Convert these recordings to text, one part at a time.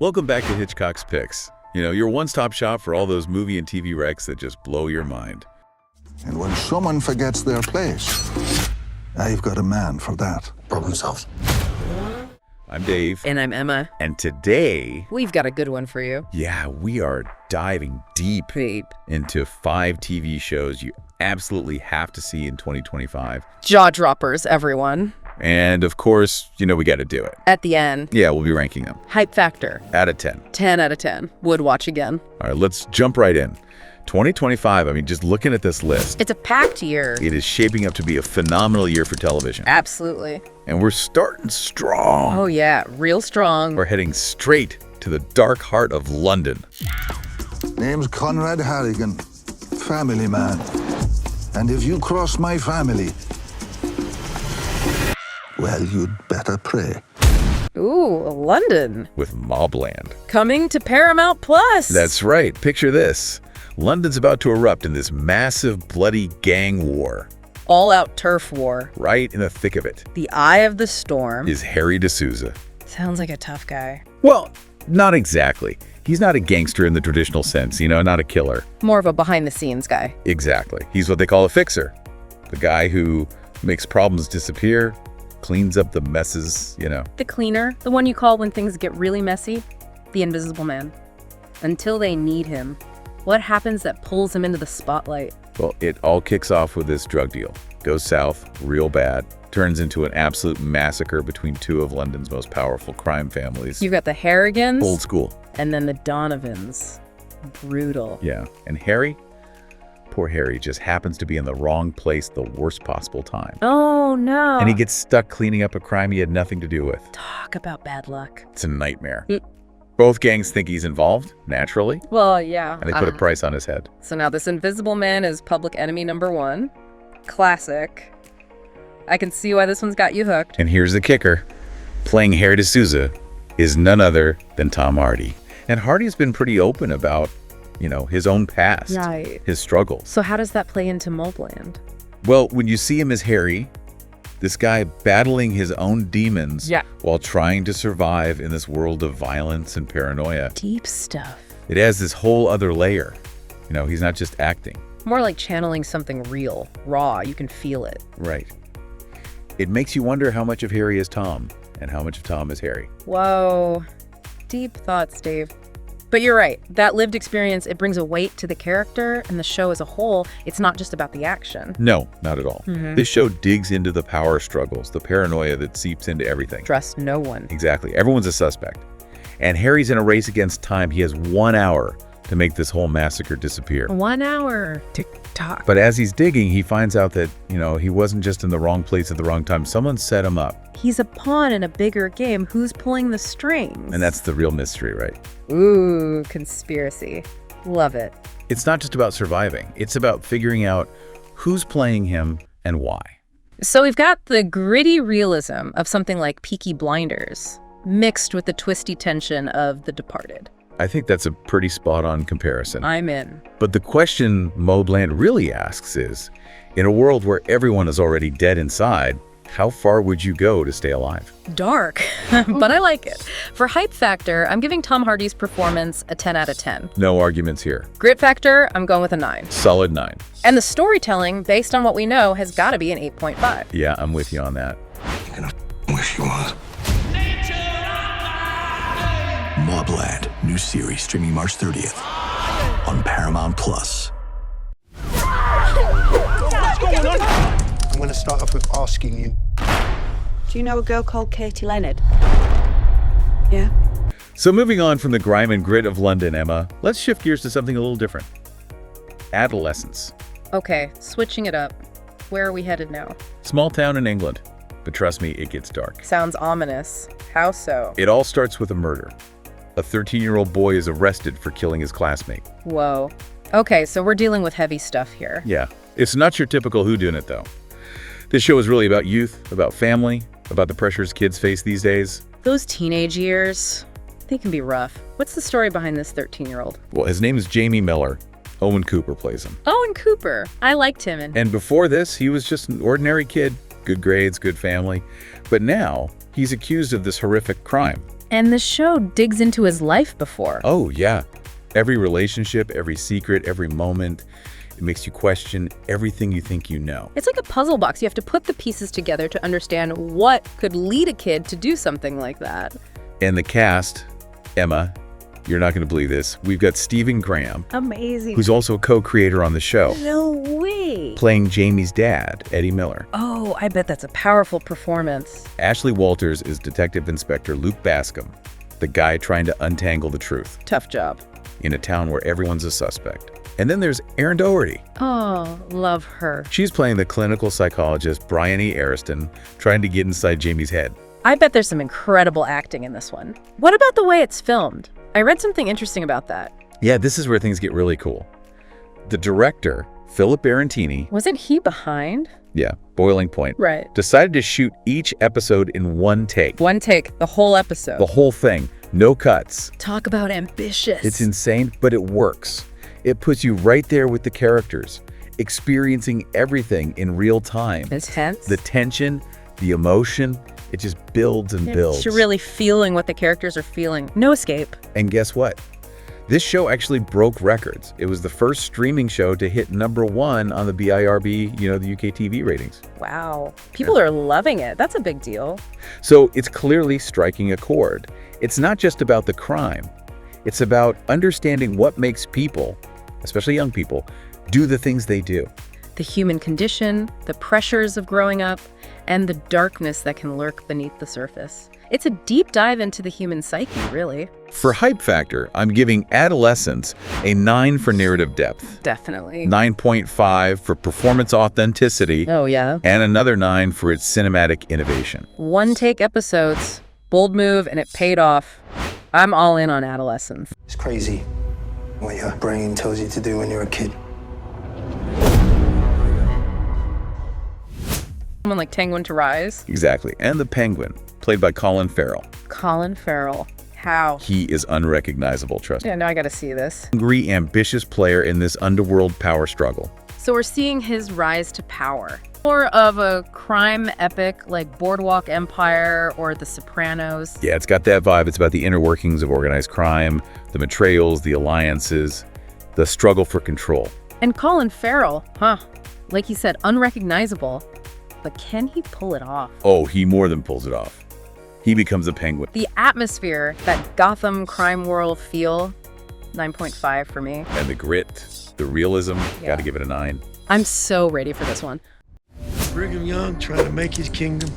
Welcome back to Hitchcock's Picks. Your one-stop shop for all those movie and TV wrecks that just blow your mind. And when someone forgets their place, I've got a man for that. Problem solved. I'm Dave. And I'm Emma. And today, We've got a good one for you. we are diving deep into 5 TV shows you absolutely have to see in 2025. Jaw droppers, everyone. And of course, we got to do it. At the end, Yeah, we'll be ranking them. hype factor, Out of 10. 10 out of 10. Would watch again. All right, let's jump right in. 2025, just looking at this list, It's a packed year. it is shaping up to be a phenomenal year for television. Absolutely. And we're starting strong. Oh yeah, real strong. We're heading straight to the dark heart of London. Name's Conrad Harrigan, family man. And if you cross my family, well, you'd better pray. Ooh, London. With Mobland. Coming to Paramount Plus. That's right. Picture this. London's about to erupt in this massive, bloody gang war. all-out turf war. Right in the thick of it The eye of the storm. is Harry D'Souza. Sounds like a tough guy. Well, not exactly. He's not a gangster in the traditional sense, not a killer. More of a behind-the-scenes guy. Exactly. He's what they call a fixer. The guy who makes problems disappear, cleans up the messes, The cleaner, the one you call when things get really messy. The invisible man. Until they need him. What happens that pulls him into the spotlight? Well, it all kicks off with this drug deal. Goes south real bad. Turns into an absolute massacre between 2 of London's most powerful crime families. You've got the Harrigans. Old school. And then the Donovans. Brutal. Yeah. And Harry? Poor Harry just happens to be in the wrong place the worst possible time. Oh, no. And he gets stuck cleaning up a crime he had nothing to do with. Talk about bad luck. It's a nightmare. Both gangs think he's involved, naturally, Well, yeah. and they put a price on his head. So now this invisible man is public enemy number 1. Classic. I can see why this one's got you hooked. And here's the kicker. Playing Harry D'Souza is none other than Tom Hardy. And Hardy's been pretty open about, his own past, Right. his struggles. So how does that play into Mobland? Well, when you see him as Harry, this guy battling his own demons while trying to survive in this world of violence and paranoia, Deep stuff. it has this whole other layer. He's not just acting. More like channeling something real, raw. You can feel it. Right. It makes you wonder how much of Harry is Tom and how much of Tom is Harry. Whoa. Deep thoughts, Dave. But you're right. That lived experience, it brings a weight to the character and the show as a whole. It's not just about the action. No, not at all. This show digs into the power struggles, the paranoia that seeps into everything. Trust no one. Exactly. Everyone's a suspect. And Harry's in a race against time. He has 1 hour to make this whole massacre disappear. 1 hour. Tick-tock. But as he's digging, he finds out that, he wasn't just in the wrong place at the wrong time. Someone set him up. He's a pawn in a bigger game. Who's pulling the strings? And that's the real mystery, right? Ooh, conspiracy. Love it. It's not just about surviving. It's about figuring out who's playing him and why. So we've got the gritty realism of something like Peaky Blinders, mixed with the twisty tension of The Departed. I think that's a pretty spot-on comparison. I'm in. But the question Mobland really asks is, in a world where everyone is already dead inside, how far would you go to stay alive? Dark, but I like it. For hype factor, I'm giving Tom Hardy's performance a 10 out of 10. No arguments here. Grit factor, I'm going with a 9. Solid 9. And the storytelling, based on what we know, has got to be an 8.5. Yeah, I'm with you on that. You're gonna wish you was. Mobland, new series streaming March 30th on Paramount Plus. What's going on? I'm going to start off with asking you. Do you know a girl called Katie Leonard? Yeah? So moving on from the grime and grit of London, Emma, let's shift gears to something a little different. Adolescence. Okay, switching it up. Where are we headed now? Small town in England. But trust me, it gets dark. Sounds ominous. How so? It all starts with a murder. A 13-year-old boy is arrested for killing his classmate. Whoa. Okay, so we're dealing with heavy stuff here. Yeah, it's not your typical whodunit, though. This show is really about youth, about family, about the pressures kids face these days. Those teenage years, they can be rough. What's the story behind this 13-year-old? Well, his name is Jamie Miller. Owen Cooper plays him. Owen Cooper. I liked him. And before this, he was just an ordinary kid. Good grades, good family. But now, he's accused of this horrific crime. And the show digs into his life before. Oh, yeah. Every relationship, every secret, every moment. It makes you question everything you think you know. It's like a puzzle box. You have to put the pieces together to understand what could lead a kid to do something like that. And the cast, Emma, you're not going to believe this. We've got Stephen Graham. Amazing. Who's also a co-creator on the show. No way. Playing Jamie's dad, Eddie Miller. Oh, I bet that's a powerful performance. Ashley Walters is Detective Inspector Luke Bascom, the guy trying to untangle the truth. Tough job. In a town where everyone's a suspect. And then there's Erin Doherty. Oh, love her. She's playing the clinical psychologist Brian E. Ariston, trying to get inside Jamie's head. I bet there's some incredible acting in this one. What about the way it's filmed? I read something interesting about that. Yeah, this is where things get really cool. The director, Philip Barantini, Wasn't he behind? yeah, Boiling Point, Right. decided to shoot each episode in one take. One take, the whole episode. The whole thing, no cuts. Talk about ambitious. It's insane, but it works. It puts you right there with the characters, experiencing everything in real time. Intense. The tension, the emotion, it just builds and builds. You're really feeling what the characters are feeling. No escape. And guess what? This show actually broke records. It was the first streaming show to hit #1 on the BIRB, the UK TV ratings. Wow. People are loving it. That's a big deal. So it's clearly striking a chord. It's not just about the crime. It's about understanding what makes people, especially young people, do the things they do. The human condition, the pressures of growing up, and the darkness that can lurk beneath the surface. It's a deep dive into the human psyche, really. For hype factor, I'm giving Adolescence a 9 for narrative depth, Definitely. 9.5 for performance authenticity, Oh, yeah. and another 9 for its cinematic innovation. One-take episodes. Bold move, and it paid off. I'm all in on Adolescence. It's crazy what your brain tells you to do when you're a kid. Someone like Penguin to Rise. Exactly. And the Penguin, played by Colin Farrell. Colin Farrell. How? He is unrecognizable, trust me. Yeah, now I gotta see this. Hungry, ambitious player in this underworld power struggle. So we're seeing his rise to power. More of a crime epic like Boardwalk Empire or The Sopranos. Yeah, it's got that vibe. It's about the inner workings of organized crime, the betrayals, the alliances, the struggle for control. And Colin Farrell, like he said, unrecognizable. But can he pull it off? Oh, he more than pulls it off. He becomes a penguin. The atmosphere, that Gotham crime world feel, 9.5 for me. And the grit, the realism, gotta give it a 9. I'm so ready for this one. Brigham Young trying to make his kingdom.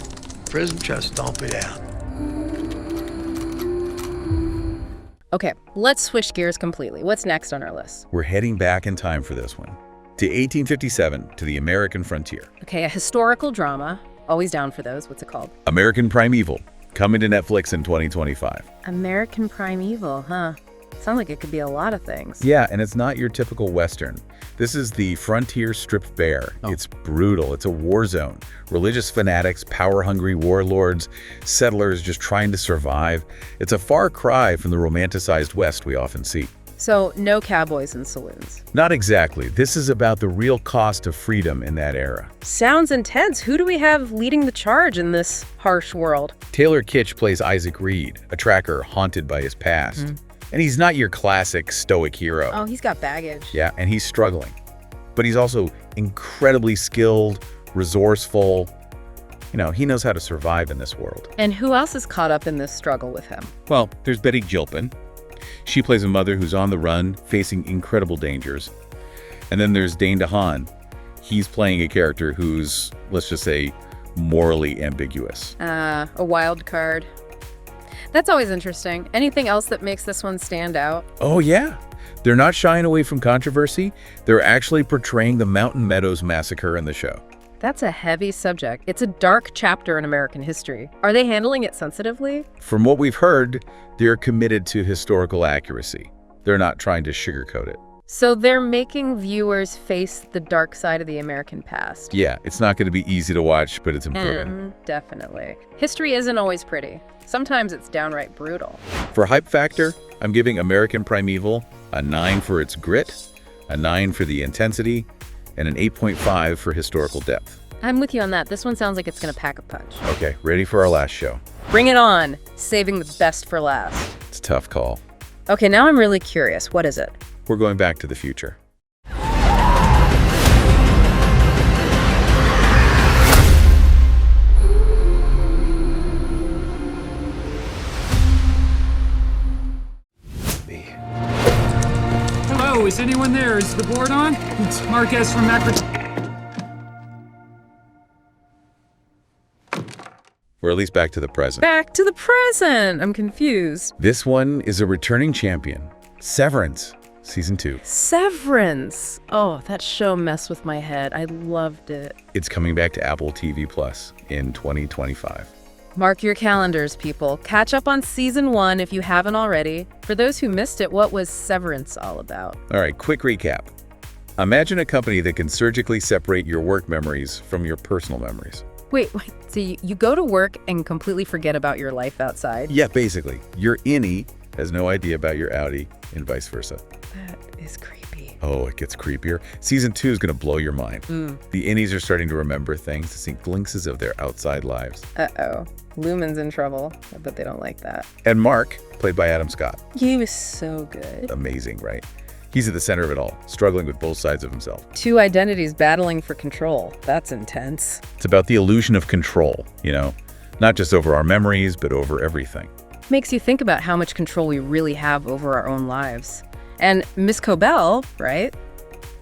President tries to stomp it out. Okay, let's switch gears completely. What's next on our list? We're heading back in time for this one. To 1857, to the American frontier. Okay, a historical drama. Always down for those. What's it called? American Primeval, coming to Netflix in 2025. American Primeval, huh? Sounds like it could be a lot of things. Yeah, and it's not your typical Western. This is the frontier stripped bare. It's brutal. It's a war zone. Religious fanatics, power-hungry warlords, settlers just trying to survive. It's a far cry from the romanticized West we often see. So, no cowboys and saloons. Not exactly. This is about the real cost of freedom in that era. Sounds intense. Who do we have leading the charge in this harsh world? Taylor Kitsch plays Isaac Reed, a tracker haunted by his past. And he's not your classic stoic hero. Oh, he's got baggage. Yeah, and he's struggling. But he's also incredibly skilled, resourceful. He knows how to survive in this world. And who else is caught up in this struggle with him? Well, there's Betty Gilpin. She plays a mother who's on the run, facing incredible dangers. And then there's Dane DeHaan. He's playing a character who's, let's just say, morally ambiguous. A wild card. That's always interesting. Anything else that makes this one stand out? Oh, yeah. They're not shying away from controversy. They're actually portraying the Mountain Meadows massacre in the show. That's a heavy subject. It's a dark chapter in American history. Are they handling it sensitively? From what we've heard, they're committed to historical accuracy. They're not trying to sugarcoat it. So they're making viewers face the dark side of the American past. Yeah, it's not going to be easy to watch, but it's improving. Definitely. History isn't always pretty. Sometimes it's downright brutal. For hype factor, I'm giving American Primeval a 9 for its grit, a 9 for the intensity, and an 8.5 for historical depth. I'm with you on that. This one sounds like it's gonna pack a punch. Okay, ready for our last show. Bring it on! Saving the best for last. It's a tough call. Okay, now I'm really curious. What is it? We're going back to the future. Hello, is anyone there? Is the board on? It's Marquez from Macro. Or at least back to the present. Back to the present! I'm confused. This one is a returning champion. Severance, Season 2. Severance! Oh, that show messed with my head. I loved it. It's coming back to Apple TV Plus in 2025. Mark your calendars, people. Catch up on Season 1 if you haven't already. For those who missed it, what was Severance all about? All right, quick recap. Imagine a company that can surgically separate your work memories from your personal memories. Wait, so you go to work and completely forget about your life outside? Yeah, basically. Your innie has no idea about your outie and vice versa. That is creepy. Oh, it gets creepier. Season 2 is going to blow your mind. The innies are starting to remember things, to see glimpses of their outside lives. Uh-oh. Lumen's in trouble. I bet they don't like that. And Mark, played by Adam Scott. He was so good. Amazing, right? He's at the center of it all, struggling with both sides of himself. Two identities battling for control. That's intense. It's about the illusion of control, you know? Not just over our memories, but over everything. Makes you think about how much control we really have over our own lives. And Miss Cobell, right?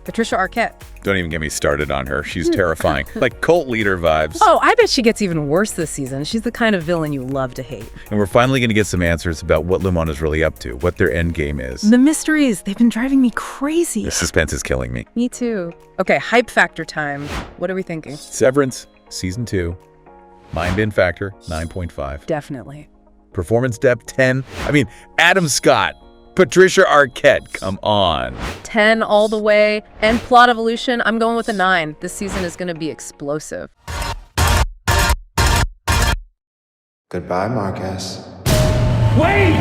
Patricia Arquette. Don't even get me started on her. She's terrifying. Like cult leader vibes. Oh, I bet she gets even worse this season. She's the kind of villain you love to hate. And we're finally going to get some answers about what Lumon is really up to, what their end game is. The mysteries, they've been driving me crazy. The suspense is killing me. Me too. Okay, hype factor time. What are we thinking? Severance, Season 2. Mind in factor, 9.5. Definitely. Performance depth, 10. I mean, Adam Scott, Patricia Arquette, come on. 10 all the way. And plot evolution, I'm going with a 9. This season is going to be explosive. Goodbye, Marquez. Wait!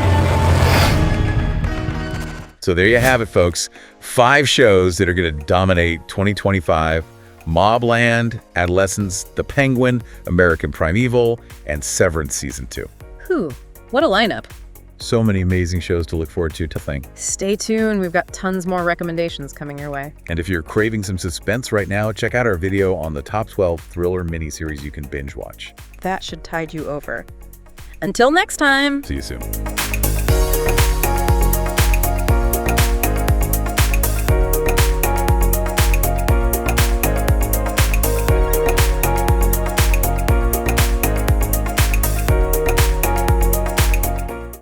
So there you have it, folks. 5 shows that are going to dominate 2025. Mobland, Adolescence, The Penguin, American Primeval, and Severance Season 2. Whew, what a lineup. So many amazing shows to look forward to think. Stay tuned. We've got tons more recommendations coming your way. And if you're craving some suspense right now, check out our video on the top 12 thriller miniseries you can binge watch. That should tide you over. Until next time. See you soon.